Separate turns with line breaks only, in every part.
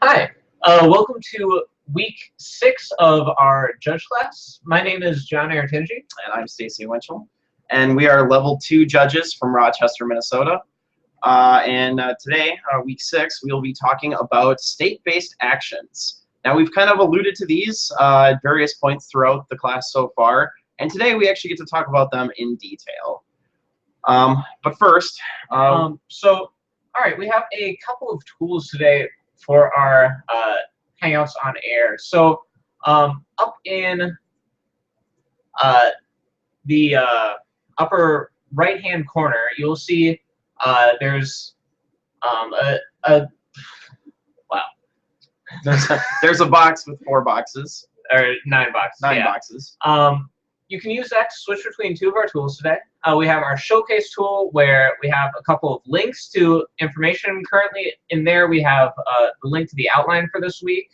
Hi, welcome to week 6 of our judge class. My name is John Aratinji.
And I'm Stacy Winchell. And we are level 2 judges from Rochester, Minnesota. Today, week 6, we will be talking about state-based actions. Now, we've kind of alluded to these at various points throughout the class so far, and today we actually get to talk about them in detail. But first,
All right, we have a couple of tools today for our Hangouts on air. So, up in the upper right-hand corner, you'll see there's wow,
there's a box with 4 boxes.
or 9 boxes.
9
yeah.
boxes.
You can use that to switch between 2 of our tools today. We have our showcase tool where we have a couple of links to information. Currently in there we have the link to the outline for this week.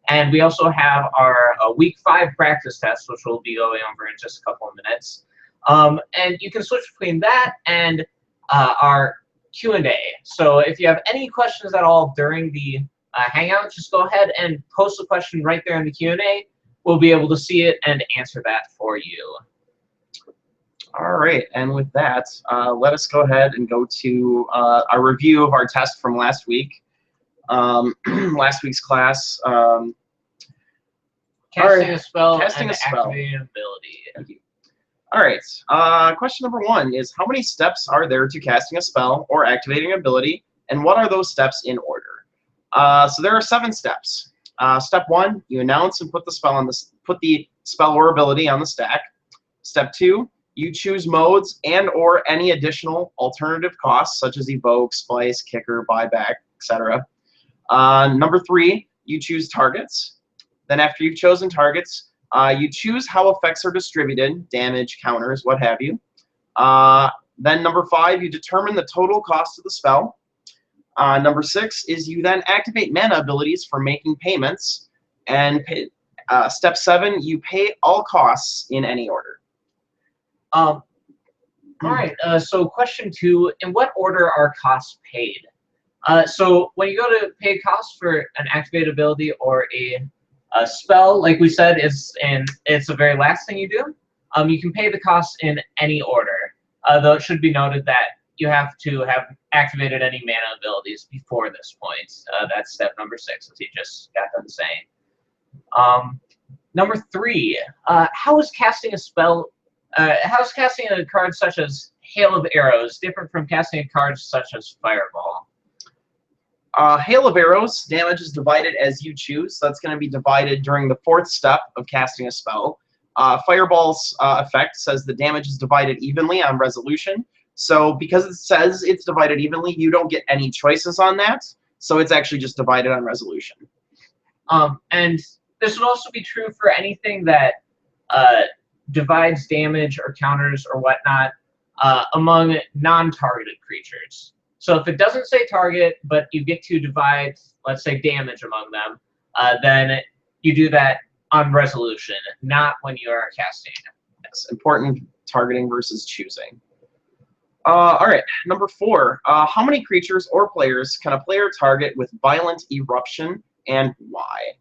And we also have our week 5 practice test, which we'll be going over in just a couple of minutes. And you can switch between that and our Q&A. So if you have any questions at all during the Hangout, just go ahead and post a question right there in the Q&A. We'll be able to see it and answer that for you.
All right, and with that, let us go ahead and go to a review of our test from last week. Last week's class.
Casting a spell
casting
and
a spell.
activating an ability.
Thank you. All right, question number 1 is, how many steps are there to casting a spell or activating an ability, and what are those steps in order? So there are 7 steps. Step 1, you announce and put the spell or ability on the stack. Step 2, you choose modes and or any additional alternative costs such as evoke, splice, kicker, buyback, etc. Number 3, you choose targets. Then after you've chosen targets, you choose how effects are distributed, damage, counters, what have you. Then number 5, you determine the total cost of the spell. Number 6 is you then activate mana abilities for making payments. And step 7, you pay all costs in any order.
All right, so question 2, in what order are costs paid? So when you go to pay costs for an activated ability or a spell, like we said, it's the very last thing you do. You can pay the costs in any order, though it should be noted that you have to have activated any mana abilities before this point. That's step number 6, as he just got done saying. Number 3, how is casting a spell? How is casting a card such as Hail of Arrows different from casting a card such as Fireball?
Hail of Arrows, damage is divided as you choose. So that's going to be divided during the 4th step of casting a spell. Fireball's effect says the damage is divided evenly on resolution. So because it says it's divided evenly, you don't get any choices on that. So it's actually just divided on resolution.
And this would also be true for anything that divides damage or counters or whatnot among non-targeted creatures. So if it doesn't say target, but you get to divide, let's say, damage among them, then you do that on resolution, not when you are casting.
Yes, important targeting versus choosing. All right, number 4. How many creatures or players can a player target with Violent Eruption and why?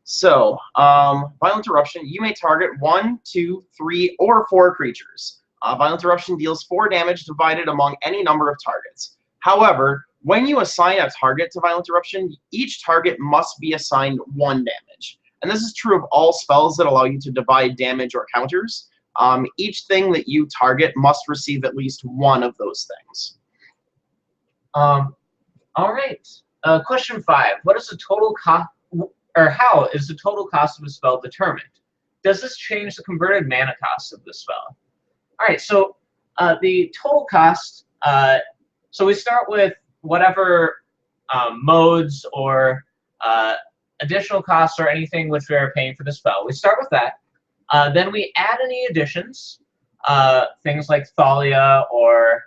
So, Violent Eruption, you may target 1, 2, 3, or 4 creatures. Violent Eruption deals 4 damage divided among any number of targets. However, when you assign a target to Violent Eruption, each target must be assigned 1 damage. And this is true of all spells that allow you to divide damage or counters. Each thing that you target must receive at least 1 of those things.
All right. Question 5. What is the total cost, or how is the total cost of a spell determined? Does this change the converted mana cost of the spell? All right. So the total cost. So we start with whatever modes or additional costs or anything which we are paying for the spell. We start with that. Then we add any additions, things like Thalia or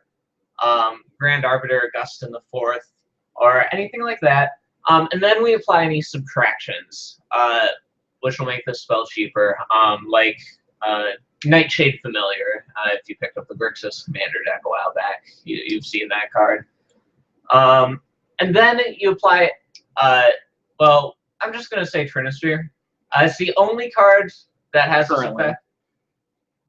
Grand Arbiter Augustin IV, or anything like that. And then we apply any subtractions, which will make the spell cheaper, like Nightshade Familiar. If you picked up the Grixis Commander deck a while back, you've seen that card. And then you apply Well, I'm just gonna say Trinisphere. It's the only card that has this
Currently.
effect.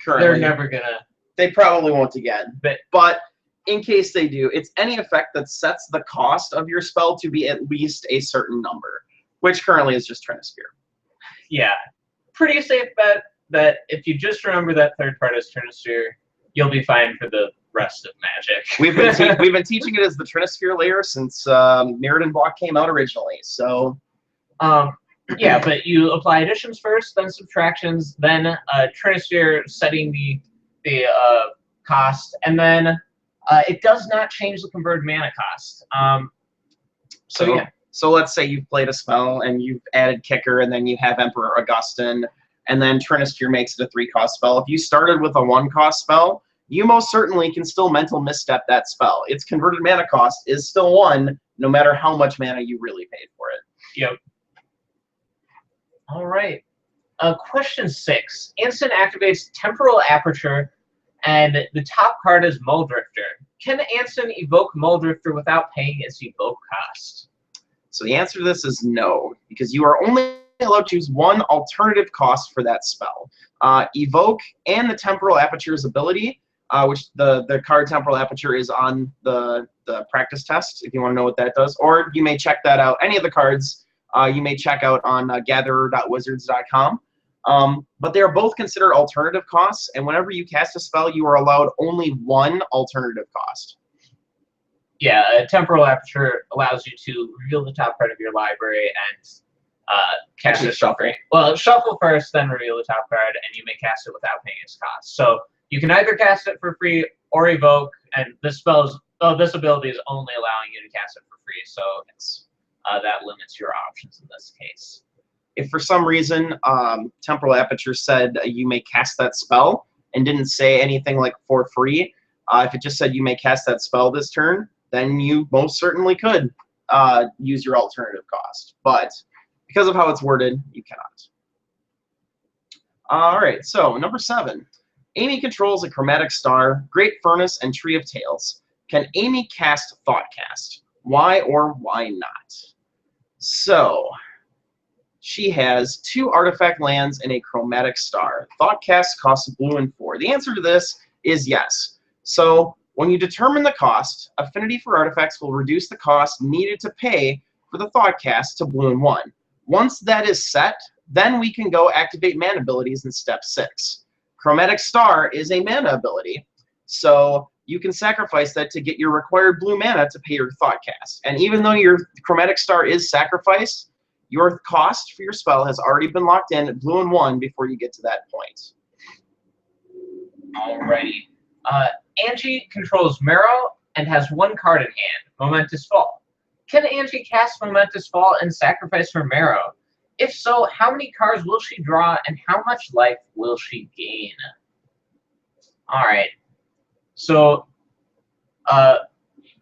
Currently,
They're never gonna.
they probably won't again.
But
But in case they do, it's any effect that sets the cost of your spell to be at least a certain number, which currently is just Trinisphere.
yeah, pretty safe bet that if you just remember that third part as Trinisphere, you'll be fine for the rest of Magic.
We've been teaching it as the Trinisphere layer since Mirrodin Block came out originally. So
Yeah, but you apply additions first, then subtractions, then Trinisphere setting the cost, and then it does not change the converted mana cost. So yeah.
So let's say you've played a spell and you've added Kicker, and then you have Emperor Augustin, and then Trinisphere makes it a 3-cost spell. If you started with a 1-cost spell, you most certainly can still mental misstep that spell. Its converted mana cost is still 1, no matter how much mana you really paid for it.
Yep. All right. Question 6. Instant activates Temporal Aperture, and the top card is Muldrifter. Can Ansem evoke Muldrifter without paying its evoke cost?
So the answer to this is no, because you are only allowed to choose one alternative cost for that spell. Evoke and the Temporal Aperture's ability, which the card Temporal Aperture is on the practice test, if you want to know what that does. Or you may check that out. Any of the cards you may check out on gatherer.wizards.com. But they are both considered alternative costs, and whenever you cast a spell, you are allowed only one alternative cost.
Yeah, Temporal Aperture allows you to reveal the top card of your library and cast it shuffle. Well, shuffle first, then reveal the top card, and you may cast it without paying its cost. So you can either cast it for free or evoke, and this ability is only allowing you to cast it for free. So that limits your options in this case.
If for some reason Temporal Aperture said you may cast that spell and didn't say anything like for free, if it just said you may cast that spell this turn, then you most certainly could use your alternative cost. But because of how it's worded, you cannot. All right, so number 7. Amy controls a Chromatic Star, Great Furnace, and Tree of Tales. Can Amy cast Thoughtcast? Why or why not? So she has 2 artifact lands and a Chromatic Star. Thoughtcast costs blue and 4. The answer to this is yes. So when you determine the cost, Affinity for Artifacts will reduce the cost needed to pay for the Thoughtcast to blue and 1. Once that is set, then we can go activate mana abilities in step 6. Chromatic Star is a mana ability, so you can sacrifice that to get your required blue mana to pay your Thoughtcast. And even though your Chromatic Star is sacrificed, your cost for your spell has already been locked in at blue and 1 before you get to that point.
Alrighty. Angie controls Marrow and has 1 card in hand, Momentous Fall. Can Angie cast Momentous Fall and sacrifice her Marrow? If so, how many cards will she draw and how much life will she gain? Alright. So,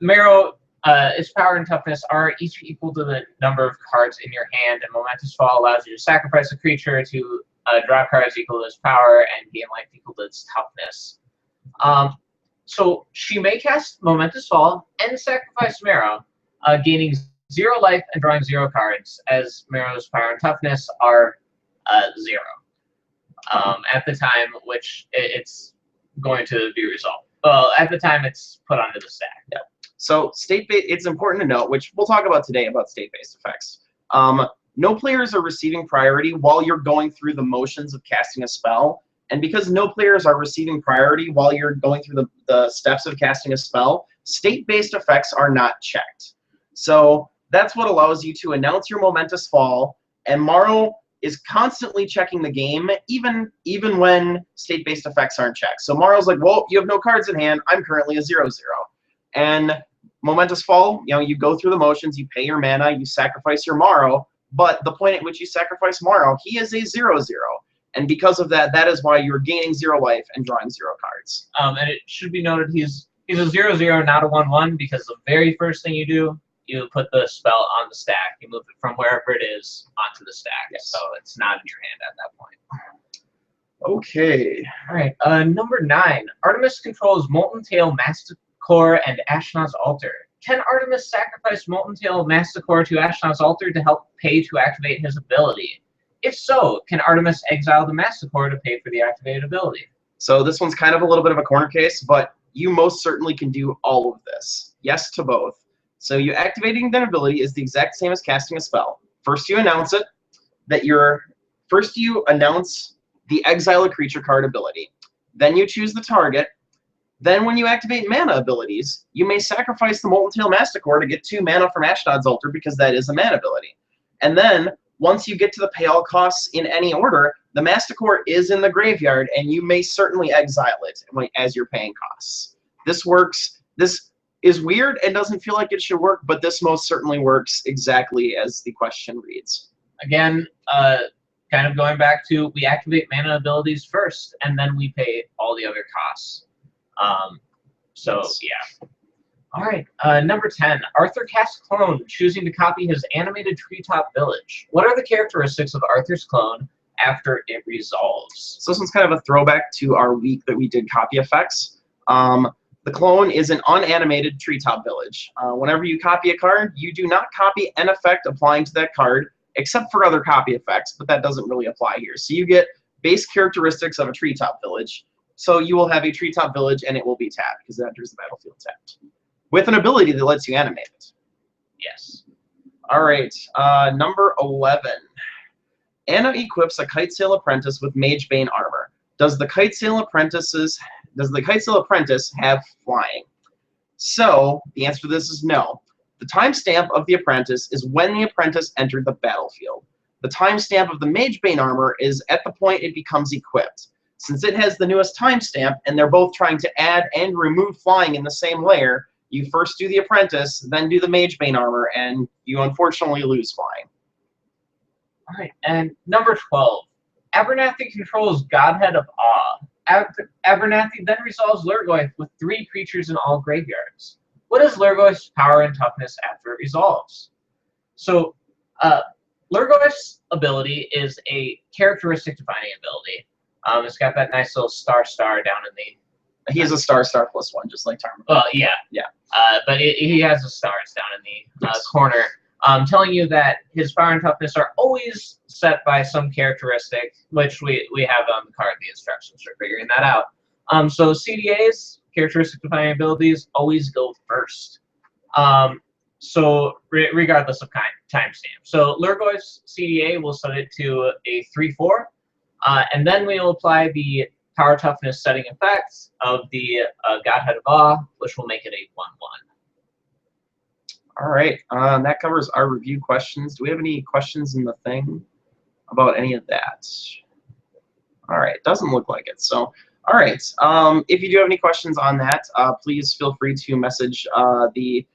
Marrow, its power and toughness are each equal to the number of cards in your hand, and Momentous Fall allows you to sacrifice a creature to draw cards equal to its power and gain life equal to its toughness. So she may cast Momentous Fall and sacrifice Marrow, gaining 0 life and drawing 0 cards, as Marrow's power and toughness are 0 at the time which it's going to be resolved. Well, at the time it's put onto the stack.
Yeah. So it's important to note, which we'll talk about today about state-based effects. No players are receiving priority while you're going through the motions of casting a spell. And because no players are receiving priority while you're going through the steps of casting a spell, state-based effects are not checked. So that's what allows you to announce your Momentous Fall, and Marrow is constantly checking the game, even when state-based effects aren't checked. So Marrow's like, well, you have no cards in hand. I'm currently a 0/0. And Momentous Fall, you go through the motions, you pay your mana, you sacrifice your Marrow, but the point at which you sacrifice Marrow, he is a 0/0. And because of that, that is why you're gaining 0 life and drawing 0 cards.
And it should be noted he's a 0/0, not a 1/1, because the very first thing you do, you put the spell on the stack. You move it from wherever it is onto the stack. Yes. So it's not in your hand at that point.
Okay.
All right. Number 9. Artemis controls Molten Tail, Masticore, and Ashnod's Altar. can Artemis sacrifice Molten Tail Masticore to Ashnod's altar to help pay to activate his ability? If so, can Artemis exile the Masticore to pay for the activated ability?
So this one's kind of a little bit of a corner case, but you most certainly can do all of this. Yes to both. So you activating that ability is the exact same as casting a spell. First you announce it, first you announce the exile a creature card ability. Then you choose the target. Then when you activate mana abilities, you may sacrifice the Molten Tail Masticore to get 2 mana from Ashnod's altar because that is a mana ability. And then once you get to the pay all costs in any order, the Masticore is in the graveyard, and you may certainly exile it as your paying costs. This works. This is weird and doesn't feel like it should work, but this most certainly works exactly as the question reads.
Again, kind of going back to, we activate mana abilities first, and then we pay all the other costs. Yeah. All right, number 10, Arthur casts Clone, choosing to copy his animated Treetop Village. What are the characteristics of Arthur's clone after it resolves?
So this one's kind of a throwback to our week that we did copy effects. The clone is an unanimated Treetop Village. Whenever you copy a card, you do not copy an effect applying to that card, except for other copy effects, but that doesn't really apply here. So you get base characteristics of a Treetop Village. So you will have a Treetop Village, and it will be tapped because it enters the battlefield tapped, with an ability that lets you animate it.
Yes.
All right, number 11. Anna equips a Kitesail Apprentice with Magebane armor. Does the Kitesail Apprentice have flying? So the answer to this is no. The timestamp of the Apprentice is when the Apprentice entered the battlefield. The timestamp of the Magebane armor is at the point it becomes equipped. Since it has the newest timestamp, and they're both trying to add and remove flying in the same layer, you first do the Apprentice, then do the Magebane armor, and you unfortunately lose flying.
All right, and number 12, Abernathy controls Godhead of Awe. Abernathy then resolves Lurgoyf with 3 creatures in all graveyards. What is Lurgoyf's power and toughness after it resolves? So, Lurgoyf's ability is a characteristic defining ability. It's got that nice little star down in the...
He is a star +1, just like Tarmogoyf.
Well, yeah.
Yeah.
But he has the stars down in the corner, telling you that his power and toughness are always set by some characteristic, which we have on the card, the instructions for figuring that out. So CDAs, characteristic defining abilities, always go first. Regardless of timestamp. So Lurgoyf's CDA will set it to a 3/4, and then we will apply the power toughness setting effects of the Godhead of Awe, which will make it a 1/1.
All right, that covers our review questions. Do we have any questions in the thing about any of that? All right, doesn't look like it. So, all right, if you do have any questions on that, please feel free to message the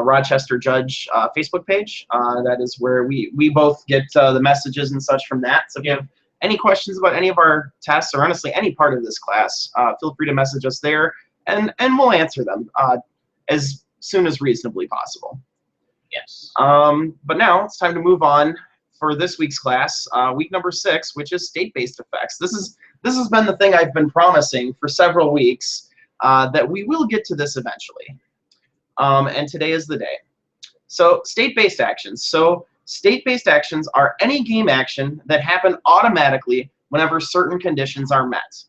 Rochester Judge Facebook page. That is where we both get the messages and such from that. So if you have any questions about any of our tests, or honestly any part of this class, feel free to message us there, and we'll answer them as soon as reasonably possible.
Yes.
But now it's time to move on for this week's class, week number 6, which is state-based effects. This has been the thing I've been promising for several weeks, that we will get to this eventually. And today is the day. So state-based actions. So state-based actions are any game action that happen automatically whenever certain conditions are met.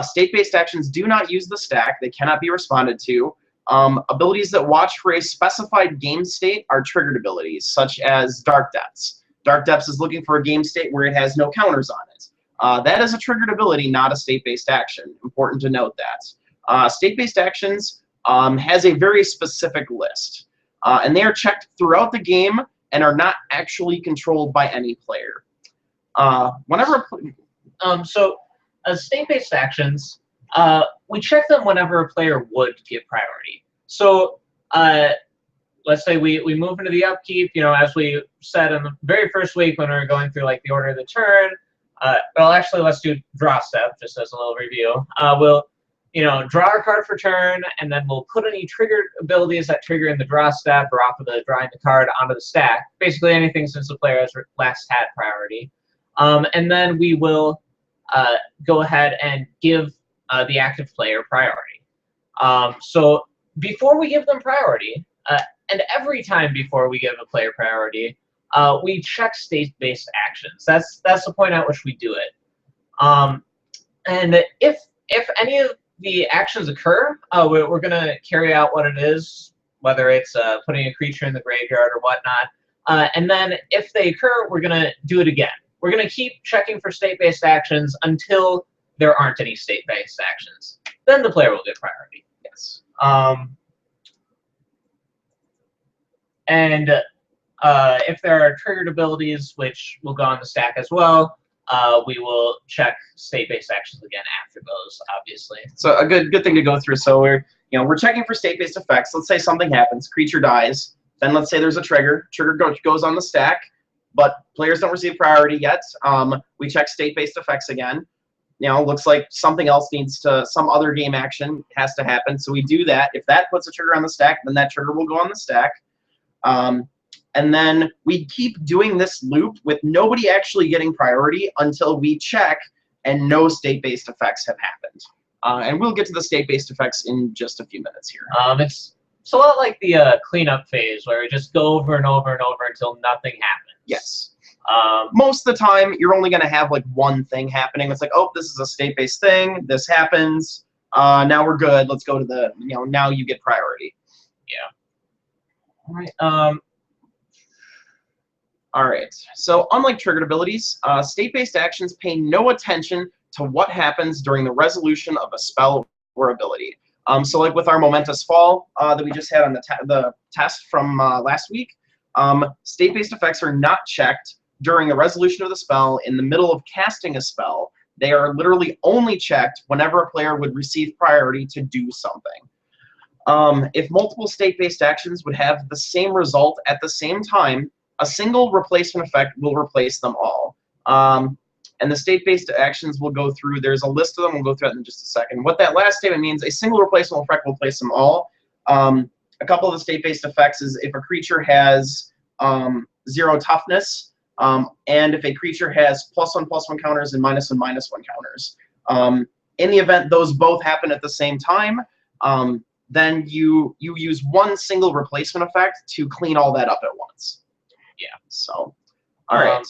State-based actions do not use the stack. They cannot be responded to. Abilities that watch for a specified game state are triggered abilities, such as Dark Depths. Dark Depths is looking for a game state where it has no counters on it. That is a triggered ability, not a state-based action. Important to note that. State-based actions has a very specific list, and they are checked throughout the game and are not actually controlled by any player.
State-based actions, we check them whenever a player would get priority. So let's say we move into the upkeep, as we said in the very first week when we were going through like the order of the turn. Well, actually, let's do draw step just as a little review. We'll draw our card for turn, and then we'll put any triggered abilities that trigger in the draw step or off of the drawing the card onto the stack. Basically anything since the player has last had priority. And then we will go ahead and give the active player priority. So before we give them priority, And every time before we give a player priority, we check state-based actions. That's the point at which we do it. And if any of the actions occur, we're going to carry out what it is, whether it's putting a creature in the graveyard or whatnot. And then if they occur, we're going to do it again. We're going to keep checking for state-based actions until there aren't any state-based actions. Then the player will get priority.
Yes.
And if there are triggered abilities, which will go on the stack as well, we will check state-based actions again after those, obviously.
So a good thing to go through. So we're checking for state-based effects. Let's say something happens, creature dies. Then let's say there's a trigger. Trigger goes on the stack, but players don't receive priority yet. We check state-based effects again. Looks like something else some other game action has to happen. So we do that. If that puts a trigger on the stack, then that trigger will go on the stack. And then we keep doing this loop with nobody actually getting priority until we check and no state-based effects have happened. And we'll get to the state-based effects in just a few minutes here.
It's a lot like the cleanup phase, where we just go over and over and over until nothing happens.
Yes. Most of the time, you're only going to have like one thing happening. It's like, oh, this is a state-based thing. This happens. Now we're good. Let's go to the, now you get priority.
Yeah. All right.
All right. So unlike triggered abilities, state-based actions pay no attention to what happens during the resolution of a spell or ability. So like with our Momentous Fall that we just had on the test from last week, state-based effects are not checked during the resolution of the spell in the middle of casting a spell. They are literally only checked whenever a player would receive priority to do something. If multiple state-based actions would have the same result at the same time, a single replacement effect will replace them all. And the state-based actions we'll go through. There's a list of them. We'll go through that in just a second. What that last statement means, a single replacement effect will replace them all. A couple of the state-based effects is if a creature has 0 toughness, and if a creature has +1/+1 counters and -1/-1 counters. In the event those both happen at the same time, then you use one single replacement effect to clean all that up at once. Yeah. So, all right.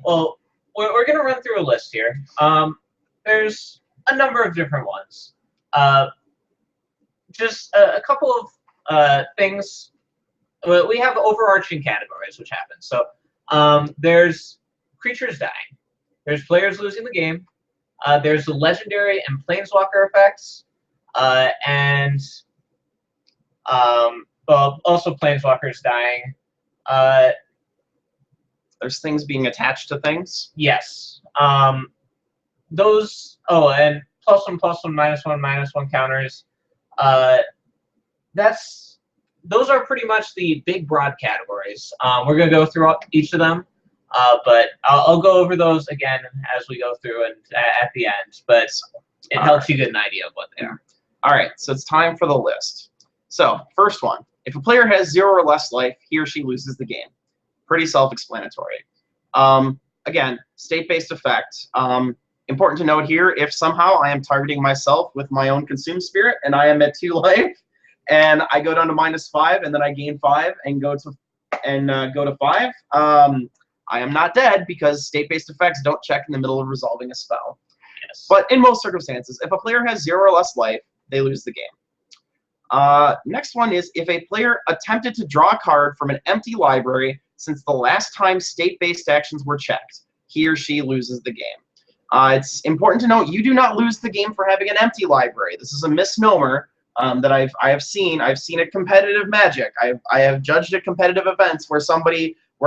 Well, we're going to run through a list here. There's a number of different ones. Just a couple of things. We have overarching categories which happen. So there's creatures dying. There's players losing the game. There's the legendary and planeswalker effects. And also planeswalkers dying.
There's things being attached to things.
Yes. Those. Oh, and +1/+1, -1/-1 counters. Those are pretty much the big broad categories. We're gonna go through each of them, but I'll go over those again as we go through and at the end. But it helps you get an idea of what they are.
All right. So it's time for the list. So first one: if a player has 0 or less life, he or she loses the game. Pretty self-explanatory. Again, state-based effect. Important to note here, if somehow I am targeting myself with my own Consume Spirit and I am at 2 life, and I go down to -5 and then I gain 5 and go to 5, I am not dead because state-based effects don't check in the middle of resolving a spell.
Yes.
But in most circumstances, if a player has 0 or less life, they lose the game. Next one is if a player attempted to draw a card from an empty library since the last time state-based actions were checked, he or she loses the game. It's important to note you do not lose the game for having an empty library. This is a misnomer that I have seen. I've seen at competitive Magic. I have judged at competitive events where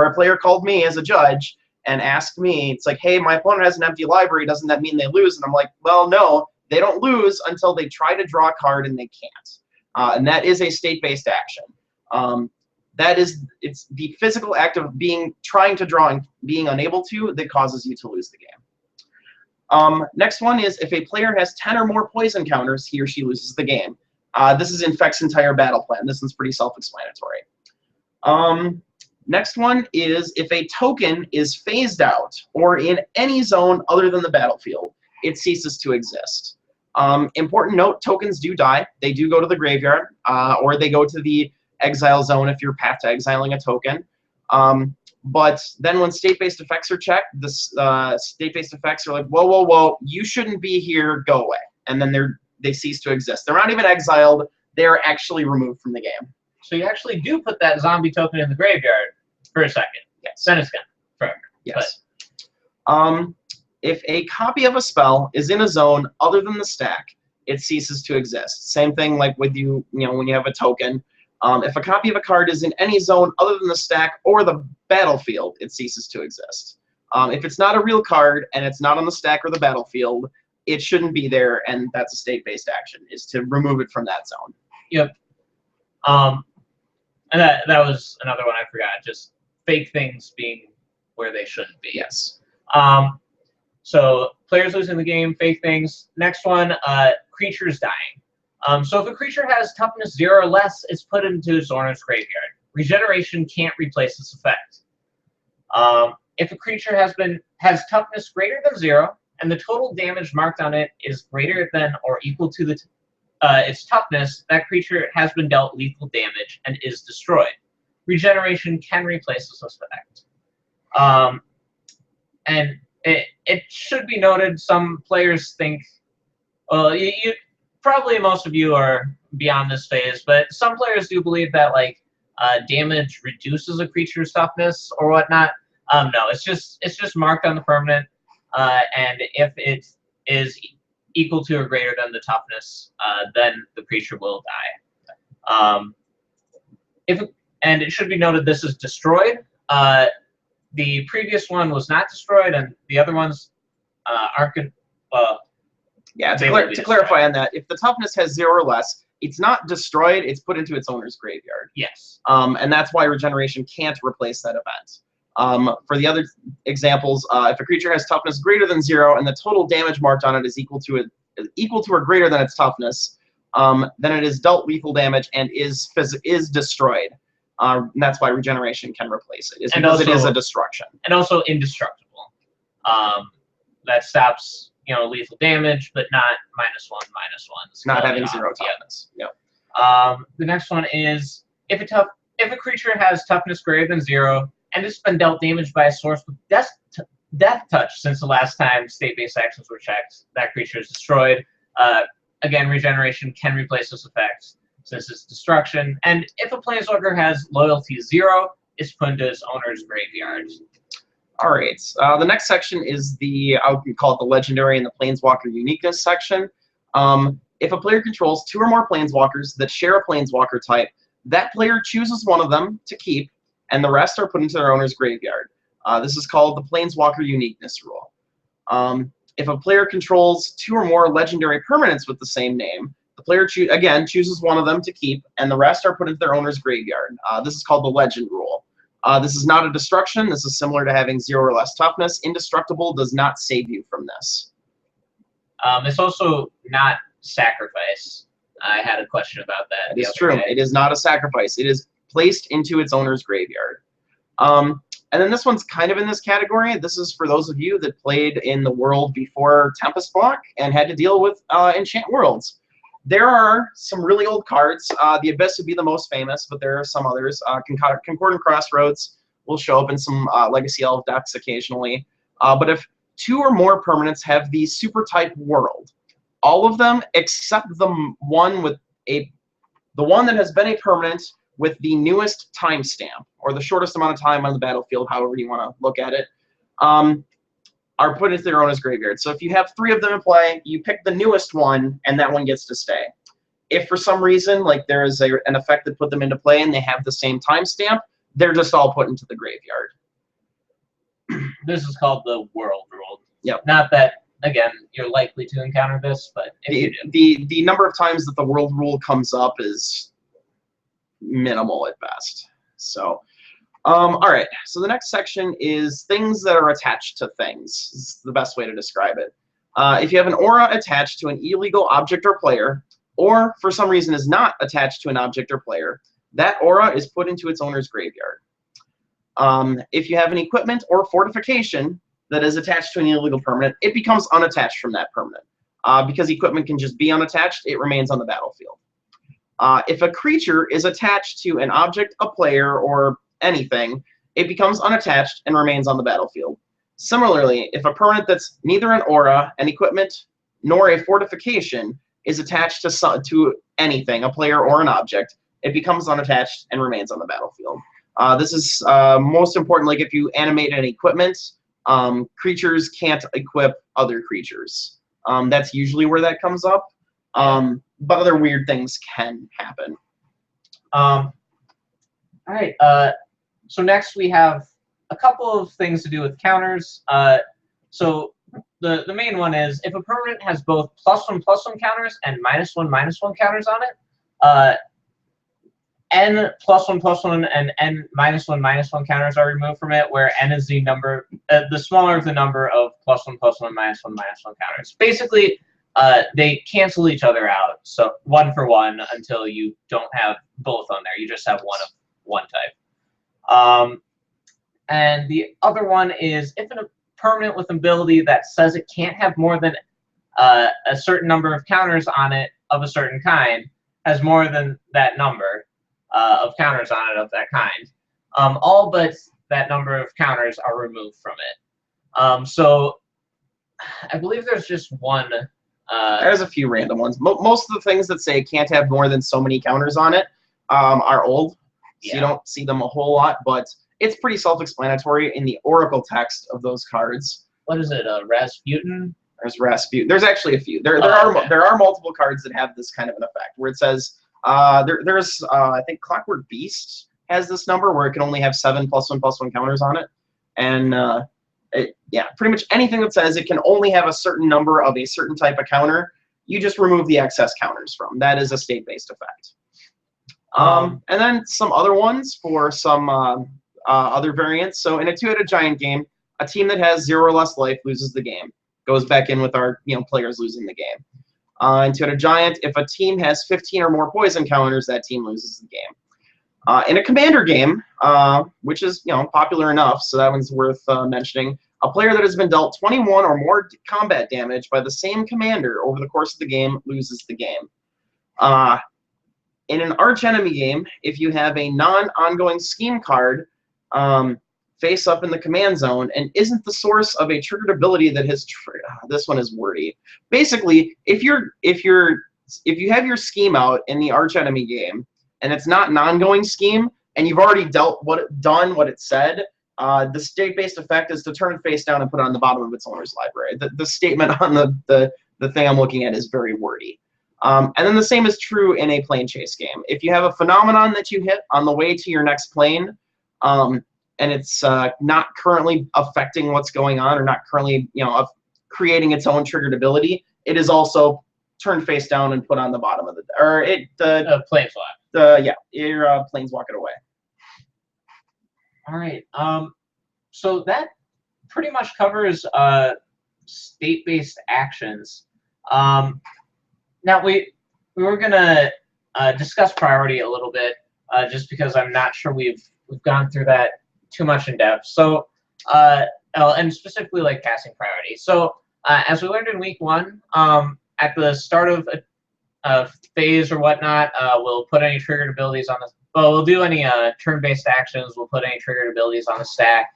a player called me as a judge and asked me, it's like, hey, my opponent has an empty library. Doesn't that mean they lose? And I'm like, well, no, they don't lose until they try to draw a card and they can't. And that is a state-based action. It's the physical act of trying to draw and being unable to that causes you to lose the game. Next one is if a player has 10 or more poison counters, he or she loses the game. This is Infect's entire battle plan. This one's pretty self-explanatory. Next one is if a token is phased out or in any zone other than the battlefield, it ceases to exist. Important note, tokens do die. They do go to the graveyard, or they go to the exile zone if you're path to exiling a token. But then when state-based effects are checked, the state-based effects are like, whoa, whoa, whoa, you shouldn't be here, go away. And then they cease to exist. They're not even exiled. They're actually removed from the game.
So you actually do put that zombie token in the graveyard for a second.
Yes.
Then it's gone forever.
Yes. If a copy of a spell is in a zone other than the stack, it ceases to exist. Same thing like with you know, when you have a token. If a copy of a card is in any zone other than the stack or the battlefield, it ceases to exist. If it's not a real card and it's not on the stack or the battlefield, it shouldn't be there, and that's a state-based action, is to remove it from that zone.
Yep. And that was another one I forgot. Just fake things being where they shouldn't be.
Yes.
So players losing the game, fake things. Next one, creatures dying. So if a creature has toughness 0 or less, it's put into its owner's graveyard. Regeneration can't replace this effect. If a creature has toughness greater than 0, and the total damage marked on it is greater than or equal to its toughness, that creature has been dealt lethal damage and is destroyed. Regeneration can replace this effect. And it should be noted, some players think, well, probably most of you are beyond this phase, but some players do believe that like damage reduces a creature's toughness or whatnot. No, it's just marked on the permanent, and if it is equal to or greater than the toughness, then the creature will die. And it should be noted this is destroyed. The previous one was not destroyed, and the other ones aren't good.
Yeah, to clarify on that, if the toughness has 0 or less, it's not destroyed, it's put into its owner's graveyard.
Yes.
And that's why regeneration can't replace that event. For the other examples, if a creature has toughness greater than 0 and the total damage marked on it is equal to or greater than its toughness, then it is dealt lethal damage and is destroyed. And that's why regeneration can replace it, because it is a destruction.
And also indestructible. That stops lethal damage, but not -1/-1.
It's not having 0 toughness. Yep.
The next one is if a creature has toughness greater than 0 and it's been dealt damage by a source with death touch since the last time state-based actions were checked, that creature is destroyed. Again, regeneration can replace this effect since it's destruction. And if a planeswalker has loyalty 0, it's put into its owner's graveyard.
All right. The next section is I would call it the legendary and the planeswalker uniqueness section. If a player controls 2 or more planeswalkers that share a planeswalker type, that player chooses one of them to keep, and the rest are put into their owner's graveyard. This is called the planeswalker uniqueness rule. If a player controls 2 or more legendary permanents with the same name, the player chooses one of them to keep, and the rest are put into their owner's graveyard. This is called the legend rule. This is not a destruction. This is similar to having 0 or less toughness. Indestructible does not save you from this.
It's also not sacrifice. I had a question about that.
It is true. It is not a sacrifice. It is placed into its owner's graveyard. And then this one's kind of in this category. This is for those of you that played in the world before Tempest Block and had to deal with Enchant Worlds. There are some really old cards. The Abyss would be the most famous, but there are some others. Concordant Crossroads will show up in some Legacy Elf decks occasionally. But if 2 or more permanents have the super type World, all of them except the one that has been a permanent with the newest timestamp, or the shortest amount of time on the battlefield, however you want to look at it, are put into their owner's graveyard. So if you have 3 of them in play, you pick the newest one, and that one gets to stay. If for some reason, like there is an effect that put them into play and they have the same timestamp, they're just all put into the graveyard.
This is called the World Rule.
Yep.
Not that, again, you're likely to encounter this, but if you do.
The number of times that the World Rule comes up is minimal at best. So, all right. So the next section is things that are attached to things. This is the best way to describe it. If you have an aura attached to an illegal object or player, or for some reason is not attached to an object or player, that aura is put into its owner's graveyard. If you have an equipment or fortification that is attached to an illegal permanent, it becomes unattached from that permanent. Because equipment can just be unattached, it remains on the battlefield. If a creature is attached to an object, a player, or anything, it becomes unattached and remains on the battlefield. Similarly, if a permanent that's neither an aura, an equipment, nor a fortification is attached to anything, a player or an object, it becomes unattached and remains on the battlefield. This is most important, like if you animate an equipment, creatures can't equip other creatures. That's usually where that comes up. But other weird things can happen.
All right. So next we have a couple of things to do with counters. So the main one is if a permanent has both +1/+1 counters and -1/-1 counters on it, n +1/+1 and n -1/-1 counters are removed from it, where n is the number, the smaller of the number of +1/+1, -1/-1 counters. Basically, they cancel each other out, so 1 for 1 until you don't have both on there. You just have one of one type. And the other one is if a permanent with ability that says it can't have more than a certain number of counters on it of a certain kind has more than that number of counters on it of that kind, all but that number of counters are removed from it. So I believe there's just one.
There's a few random ones. Most of the things that say it can't have more than so many counters on it are old, so you don't see them a whole lot, but it's pretty self-explanatory in the Oracle text of those cards.
What is it, Rasputin?
There's Rasputin. There's actually a few. There are multiple cards that have this kind of an effect, where it says there's I think Clockwork Beast has this number where it can only have 7 +1/+1 counters on it, and pretty much anything that says it can only have a certain number of a certain type of counter, you just remove the excess counters from. That is a state-based effect. And then some other ones for some other variants. So in a two-headed giant game, a team that has 0 or less life loses the game. Goes back in with our players losing the game. In two-headed giant, if a team has 15 or more poison counters, that team loses the game. In a commander game, which is popular enough, so that one's worth mentioning, a player that has been dealt 21 or more combat damage by the same commander over the course of the game loses the game. In an archenemy game, if you have a non-ongoing scheme card face up in the command zone and isn't the source of a triggered ability that has this one is wordy. Basically, if you have your scheme out in the archenemy game and it's not an ongoing scheme and you've already done what it said, the state-based effect is to turn it face down and put it on the bottom of its owner's library. The statement on the thing I'm looking at is very wordy. And then the same is true in a plane chase game. If you have a phenomenon that you hit on the way to your next plane, and it's not currently affecting what's going on, or not currently creating its own triggered ability, it is also turned face down and put on the bottom of the planeswalk. Your planeswalk it away.
All right. So that pretty much covers state-based actions. Now we were gonna discuss priority a little bit, just because I'm not sure we've gone through that too much in depth. So and specifically like passing priority. So as we learned in week 1, at the start of a phase or whatnot, we'll put any triggered abilities on the. Well, we'll do any turn-based actions. We'll put any triggered abilities on the stack.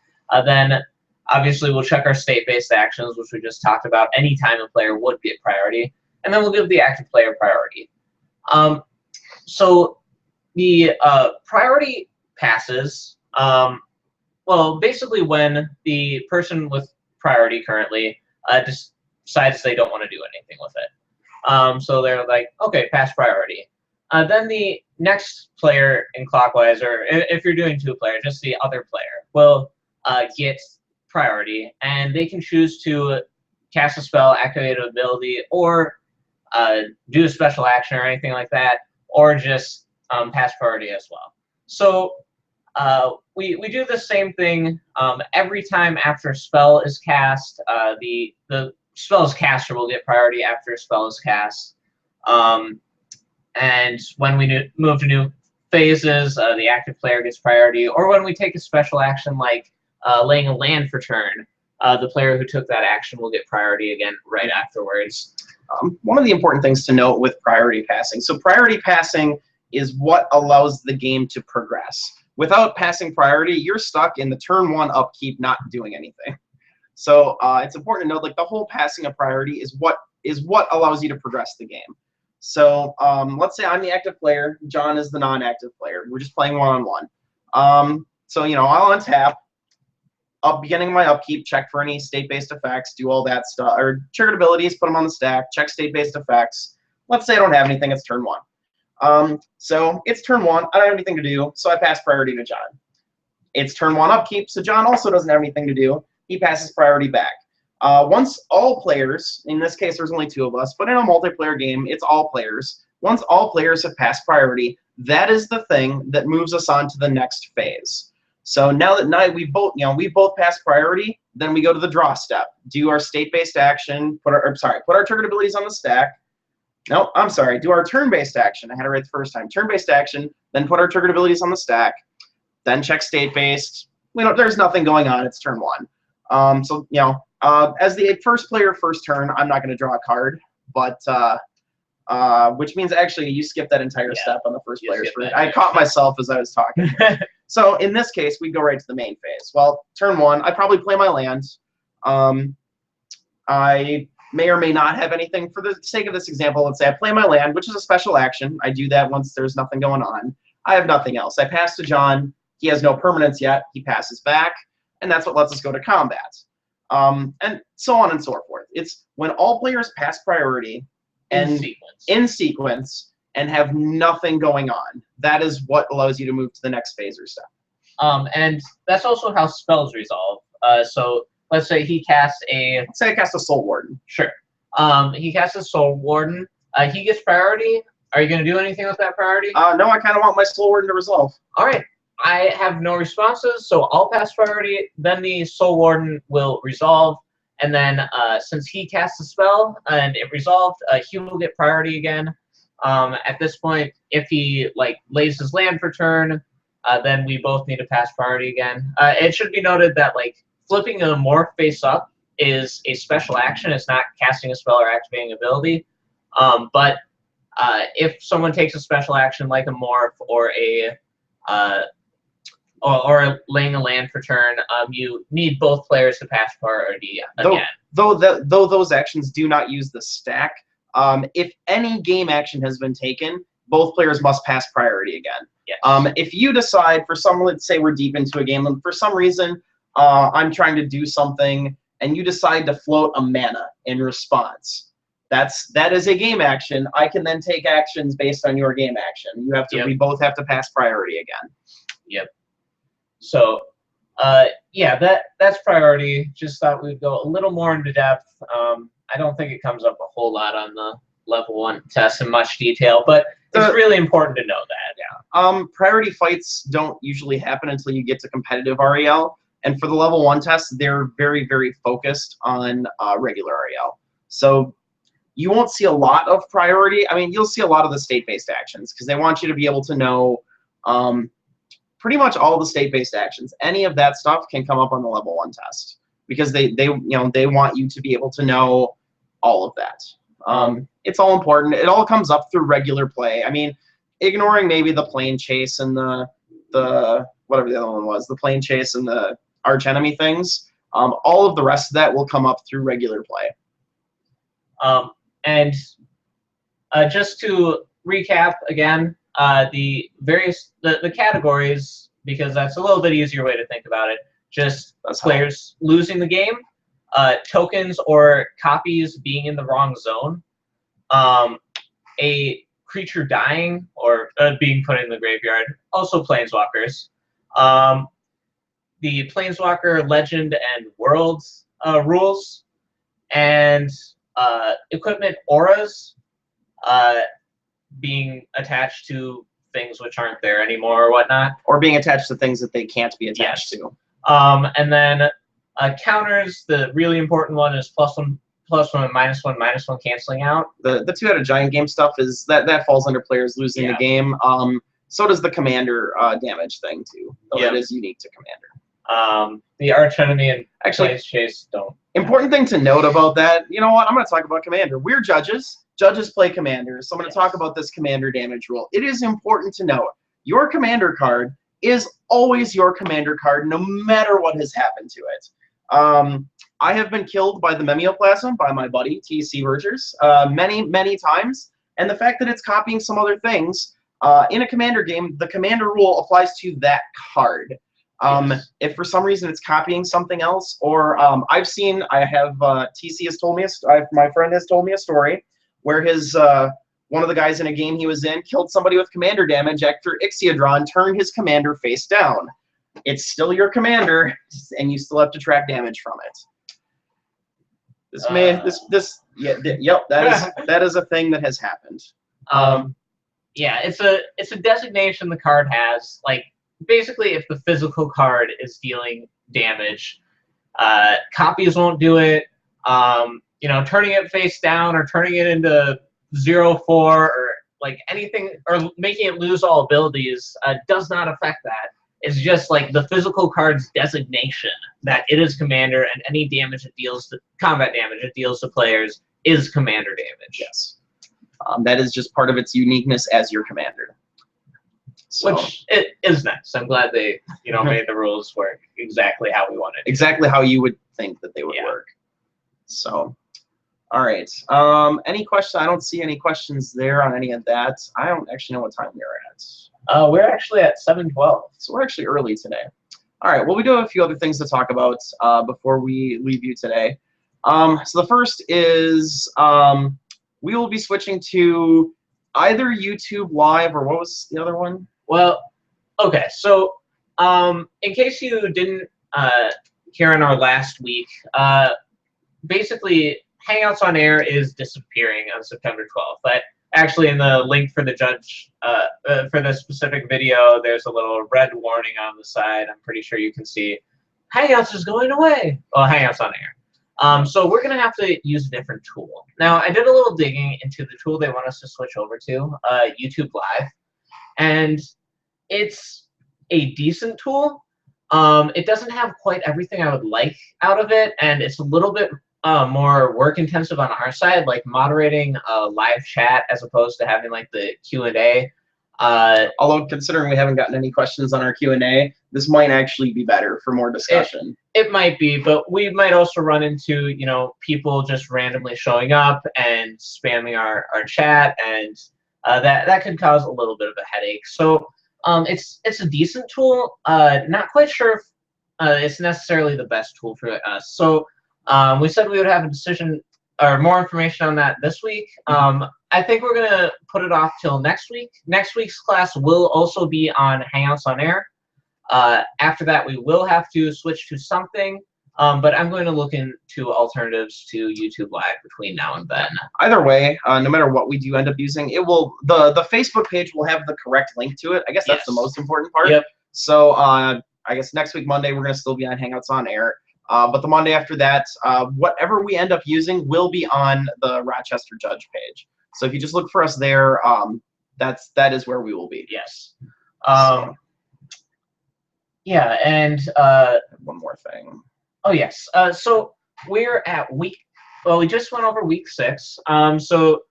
Then, obviously, we'll check our state-based actions, which we just talked about. Anytime a player would get priority, and then we'll give the active player priority. So the priority passes. Well, basically, when the person with priority currently decides they don't want to do anything with it. So they're like, okay, pass priority. Then the next player in clockwise, or if you're doing 2-player, just the other player will get priority, and they can choose to cast a spell, activate an ability, or do a special action or anything like that, or just pass priority as well. So we do the same thing every time after a spell is cast. The spell's caster will get priority after a spell is cast. And when we move to new phases, the active player gets priority. Or when we take a special action like laying a land for turn, the player who took that action will get priority again right afterwards.
One of the important things to note with priority passing. So priority passing is what allows the game to progress. Without passing priority, you're stuck in the turn 1 upkeep not doing anything. So it's important to note, like, the whole passing of priority is what allows you to progress the game. So let's say I'm the active player, John is the non-active player. We're just playing one-on-one. So, you know, I'll untap, beginning of my upkeep, check for any state-based effects, do all that stuff, or triggered abilities, put them on the stack, check state-based effects. Let's say I don't have anything, it's turn 1. So it's turn 1, I don't have anything to do, so I pass priority to John. It's turn 1 upkeep, so John also doesn't have anything to do, he passes priority back. Once all players, in this case there's only 2 of us, but in a multiplayer game, it's all players. Once all players have passed priority, that is the thing that moves us on to the next phase. So now that we both passed priority, then we go to the draw step. Do our state-based action, put our triggered abilities on the stack. No, I'm sorry, do our turn-based action. I had it right the first time. Turn-based action, then put our triggered abilities on the stack, then check state-based. There's nothing going on, it's turn 1. So, you know, as the first player, first turn, I'm not going to draw a card, but which means actually you skip that entire step on the first player's turn. I caught myself as I was talking. So in this case, we go right to the main phase. Well, turn 1, I probably play my land. I may or may not have anything. For the sake of this example, let's say I play my land, which is a special action. I do that once there's nothing going on. I have nothing else. I pass to John. He has no permanence yet. He passes back, and that's what lets us go to combat. And so on and so forth. It's when all players pass priority and in sequence and have nothing going on. That is what allows you to move to the next phase or step.
And that's also how spells resolve. So let's say he casts a...
Say I cast a Soul Warden.
Sure. He casts a Soul Warden. He gets priority. Are you going to do anything with that priority?
No, I kind of want my Soul Warden to resolve.
All right. I have no responses, so I'll pass priority. Then the Soul Warden will resolve. And then since he casts a spell and it resolved, he will get priority again. At this point, if he lays his land for turn, then we both need to pass priority again. It should be noted that flipping a morph face up is a special action. It's not casting a spell or activating ability. But if someone takes a special action like a morph or laying a land for turn, you need both players to pass priority again.
Though those actions do not use the stack, if any game action has been taken, both players must pass priority again.
Yes.
If you decide, let's say we're deep into a game, and for some reason I'm trying to do something, and you decide to float a mana in response, that is a game action. I can then take actions based on your game action. You have to. Yep. We both have to pass priority again.
Yep. So, yeah, that's priority. Just thought we'd go a little more into depth. I don't think it comes up a whole lot on the level 1 test in much detail, but it's really important to know that.
Yeah. Priority fights don't usually happen until you get to competitive REL, and for the level 1 test, they're very, very focused on regular REL. So you won't see a lot of priority. I mean, you'll see a lot of the state-based actions because they want you to be able to know pretty much all the state-based actions. Any of that stuff can come up on the level 1 test because they want you to be able to know all of that. It's all important. It all comes up through regular play. I mean, ignoring maybe the plane chase and the whatever the other one was, the plane chase and the arch enemy things. All of the rest of that will come up through regular play.
And just to recap again, the categories, because that's a little bit easier way to think about it. Just players losing the game, tokens or copies being in the wrong zone, a creature dying or being put in the graveyard, also planeswalkers, the planeswalker legend and worlds rules, and equipment auras being attached to things which aren't there anymore or whatnot.
Or being attached to things that they can't be attached to.
And then counters, the really important one is +1/+1 and -1/-1 canceling out.
The two-headed giant game stuff is that falls under players losing the game. So does the commander damage thing too. Though that is unique to commander.
The arch enemy and
Actually,
Planes Chase don't.
important thing to note about that, you know what, I'm going to talk about Commander. We're judges. Judges play Commander, so I'm going to talk about this Commander damage rule. It is important to note, your Commander card is always your Commander card, no matter what has happened to it. I have been killed by the Memeoplasm, by my buddy, TC Vergers, many, many times, and the fact that it's copying some other things, in a Commander game, the Commander rule applies to that card.
Yes.
If for some reason it's copying something else, or TC has told me, my friend has told me a story where his one of the guys in a game he was in killed somebody with commander damage after Ixiodron turned his commander face down. It's still your commander, and you still have to track damage from it. That is a thing that has happened.
Yeah, it's a designation the card has. Like, basically, if the physical card is dealing damage, copies won't do it. You know, turning it face down or turning it into 0/4 or like anything, or making it lose all abilities does not affect that. It's just like the physical card's designation that it is commander, and any damage it deals to combat damage it deals to players is commander damage.
Yes, that is just part of its uniqueness as your commander. So,
which it is nice. I'm glad they, you know, made the rules work exactly how we wanted.
Exactly how you would think that they would work. So, all right. Any questions? I don't see any questions there on any of that. I don't actually know what time we're at.
We're actually at 7:12.
So we're actually early today. All right. Well, we do have a few other things to talk about before we leave you today. So the first is we will be switching to either YouTube Live or what was the other one?
Well, okay. So in case you didn't hear in our last week, basically Hangouts on Air is disappearing on September 12th. But actually, in the link for the judge for the specific video, there's a little red warning on the side. I'm pretty sure you can see Hangouts is going away. Well, Hangouts on Air. So we're going to have to use a different tool. Now, I did a little digging into the tool they want us to switch over to, YouTube Live. And it's a decent tool. It doesn't have quite everything I would like out of it, and it's a little bit more work intensive on our side, like moderating a live chat as opposed to having like the Q&A.
Although considering we haven't gotten any questions on our Q&A, this might actually be better for more discussion.
It might be, but we might also run into, you know, people just randomly showing up and spamming our chat, and that could cause a little bit of a headache. So it's a decent tool. Not quite sure if it's necessarily the best tool for us. So we said we would have a decision or more information on that this week. I think we're going to put it off till next week. Next week's class will also be on Hangouts on Air. After that, we will have to switch to something, but I'm going to look into alternatives to YouTube Live between now and then.
Either way, no matter what we do end up using, it will the Facebook page will have the correct link to it. I guess that's the most important part.
Yep.
So I guess next week, Monday, we're going to still be on Hangouts on Air. But the Monday after that, whatever we end up using will be on the Rochester Judge page. So if you just look for us there, that is where we will be.
Yes.
So,
yeah, and
one more thing.
Oh yes. So we're at week. Well, we just went over week 6. So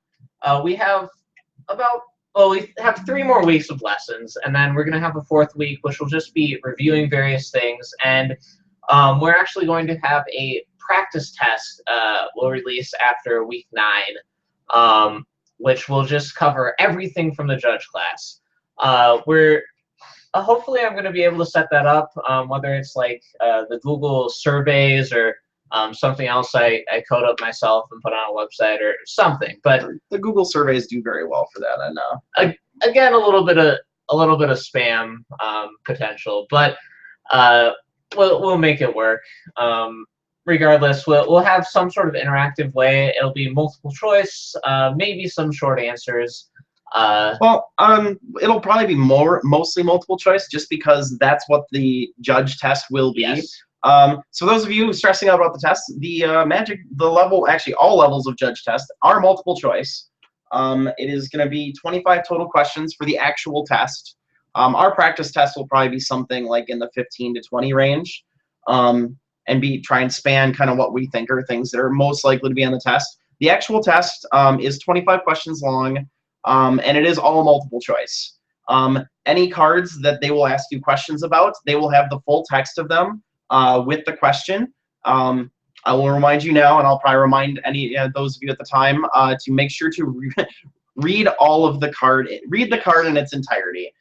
we have we have 3 more weeks of lessons, and then we're gonna have a 4th week, which will just be reviewing various things, and we're actually going to have a practice test we'll release after week 9, which will just cover everything from the judge class. Hopefully I'm going to be able to set that up, whether it's like the Google surveys or something else I code up myself and put on a website or something. But
the Google surveys do very well for that, I know.
Again, a little bit of spam potential, but we'll make it work. Regardless, we'll have some sort of interactive way. It'll be multiple choice, maybe some short answers.
It'll probably be mostly multiple choice, just because that's what the judge test will be.
Yes.
So those of you stressing out about the test, actually all levels of judge test are multiple choice. It is going to be 25 total questions for the actual test. Our practice test will probably be something like in the 15 to 20 range. and try and span kind of what we think are things that are most likely to be on the test. The actual test is 25 questions long, and it is all multiple choice. Any cards that they will ask you questions about, they will have the full text of them with the question. I will remind you now, and I'll probably remind those of you at the time to make sure to read all of the card. Read the card in its entirety.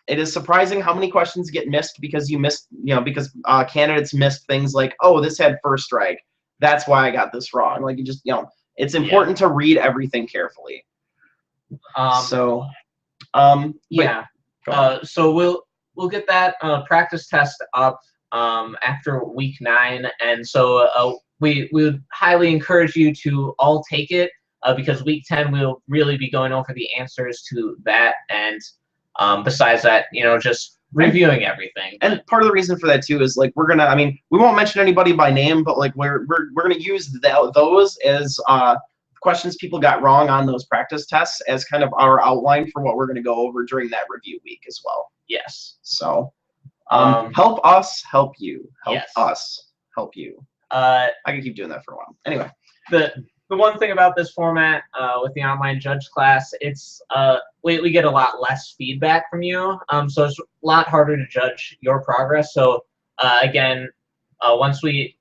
It is surprising how many questions get missed because because candidates missed things like, oh, this had first strike. That's why I got this wrong. Like, it's important to read everything carefully. So
we'll get that practice test up after week 9, and so we would highly encourage you to all take it because week 10 we'll really be going over the answers to that, and besides that, just reviewing everything.
And part of the reason for that too is like we won't mention anybody by name, but like we're gonna use those as questions people got wrong on those practice tests as kind of our outline for what we're gonna go over during that review week as well.
Yes.
So help us help you. Help us help you. I can keep doing that for a while. Anyway.
The one thing about this format with the online judge class, it's we get a lot less feedback from you, so it's a lot harder to judge your progress. So again, once we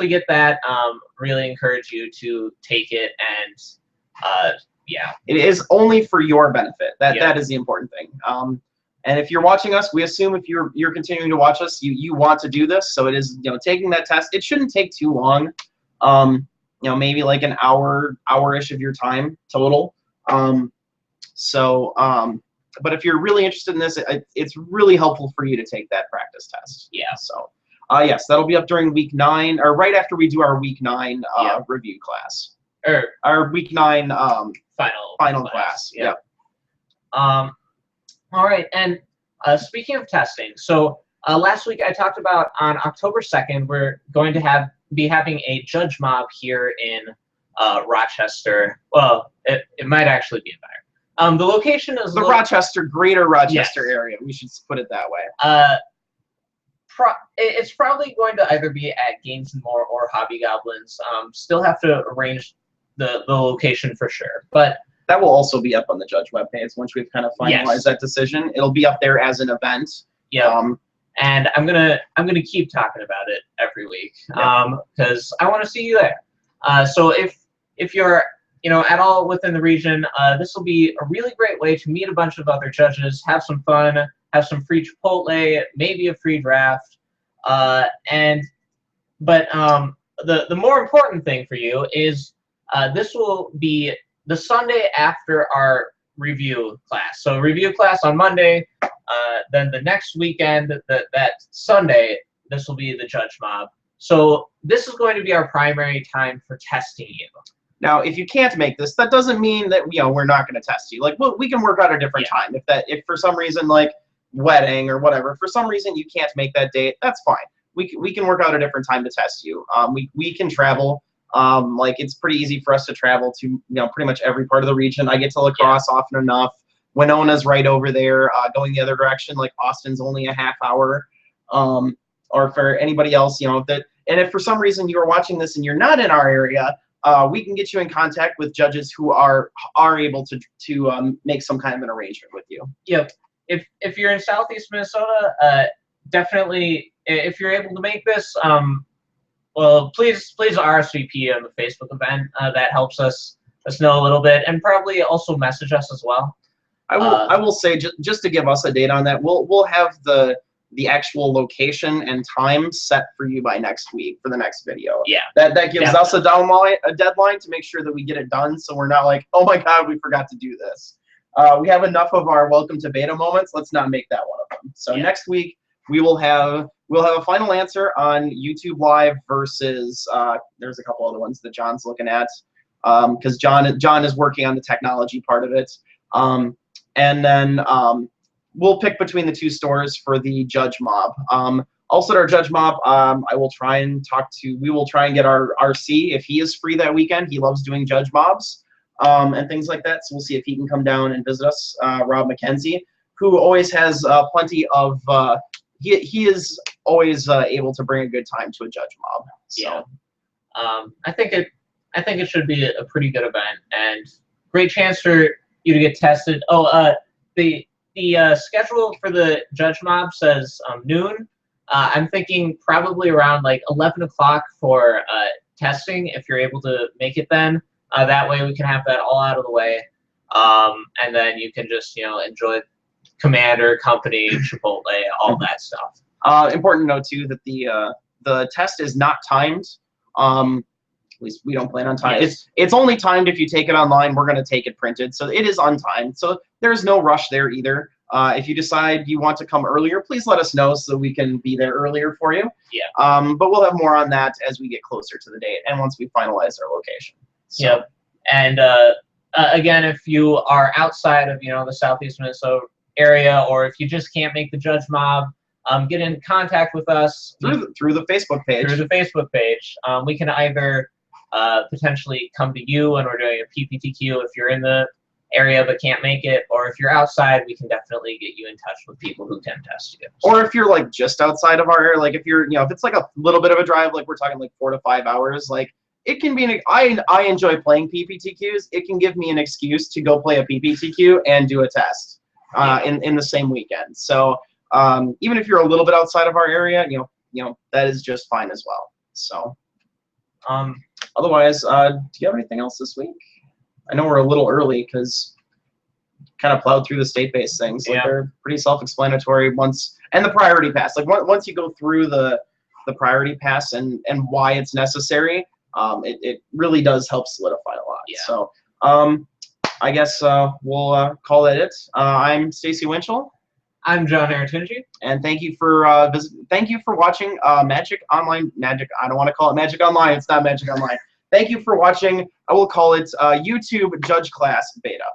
get that, really encourage you to take it, and
it is only for your benefit. That is the important thing. And if you're watching us, we assume if you're continuing to watch us, you want to do this. So it is taking that test. It shouldn't take too long. Maybe like an hour-ish of your time total. But if you're really interested in this, it's really helpful for you to take that practice test.
Yeah.
So, yes, that'll be up during week 9, or right after we do our week 9 review class.
Or
our week 9
final
class.
Yeah. All right, and speaking of testing, so last week I talked about on October 2nd, we're going to be having a judge mob here in Rochester. Well, it might actually be in Byron. The location is
the greater Rochester area. We should put it that way.
It's probably going to either be at Gaines and More or Hobby Goblins. Still have to arrange the location for sure, but
that will also be up on the judge webpage once we've kind of finalized that decision. It'll be up there as an event.
Yeah. And I'm gonna keep talking about it every week because I want to see you there. So if you're at all within the region, this will be a really great way to meet a bunch of other judges, have some fun, have some free Chipotle, maybe a free draft, but the more important thing for you is this will be the Sunday after our review class. So review class on Monday. Then the next weekend, that Sunday, this will be the judge mob. So this is going to be our primary time for testing you.
Now, if you can't make this, that doesn't mean that we're not going to test you. Like, we can work out a different time. If for some reason, like wedding or whatever, for some reason you can't make that date, that's fine. We can work out a different time to test you. We can travel. Like, it's pretty easy for us to travel to pretty much every part of the region. I get to La Crosse often enough. Winona's right over there. Going the other direction, like Austin's only a half hour. Or for anybody else, and if for some reason you are watching this and you're not in our area, we can get you in contact with judges who are able to make some kind of an arrangement with you.
Yep. If you're in Southeast Minnesota, definitely, if you're able to make this, well, please RSVP on the Facebook event. That helps us know a little bit, and probably also message us as well.
I will say, just to give us a date on that, we'll have the actual location and time set for you by next week for the next video.
Yeah.
That gives us a deadline to make sure that we get it done, so we're not like, oh my God, we forgot to do this. We have enough of our welcome to beta moments. Let's not make that one of them. So next week we'll have a final answer on YouTube Live versus there's a couple other ones that John's looking at because John is working on the technology part of it. And then we'll pick between the two stores for the judge mob. Also at our judge mob, we will try and get our RC if he is free that weekend. He loves doing judge mobs and things like that. So we'll see if he can come down and visit us, Rob McKenzie, who always has plenty of he is always able to bring a good time to a judge mob. So.
Yeah. I think it should be a pretty good event and great chance for you to get tested. Oh, the schedule for the judge mob says noon. I'm thinking probably around like 11 o'clock for testing if you're able to make it then. That way we can have that all out of the way, and then you can just enjoy Commander, Company, Chipotle, all that stuff.
Important to note too that the test is not timed. At least we don't plan on time.
Yes.
It's only timed if you take it online. We're going to take it printed, so it is untimed. So there's no rush there either. If you decide you want to come earlier, please let us know so we can be there earlier for you.
Yeah.
But we'll have more on that as we get closer to the date and once we finalize our location. So.
Yep. And again, if you are outside of the Southeast Minnesota area, or if you just can't make the judge mob, get in contact with us
through the Facebook page.
Through the Facebook page, we can either potentially come to you when we're doing a PPTQ if you're in the area but can't make it, or if you're outside, we can definitely get you in touch with people who can test you.
Or if you're like just outside of our area, like if you're if it's like a little bit of a drive, like we're talking like 4 to 5 hours, like it can be I enjoy playing PPTQs. It can give me an excuse to go play a PPTQ and do a test in the same weekend. So even if you're a little bit outside of our area, that is just fine as well. So otherwise, do you have anything else this week? I know we're a little early because kind of plowed through the state-based things. Like they're pretty self-explanatory and the priority pass. Like once you go through the priority pass and why it's necessary, it really does help solidify a lot.
Yeah.
So I guess we'll call that it. I'm Stacy Winchell.
I'm John Aratunji.
And thank you for watching Magic Online. I don't want to call it Magic Online. It's not Magic Online. Thank you for watching. I will call it YouTube Judge Class Beta.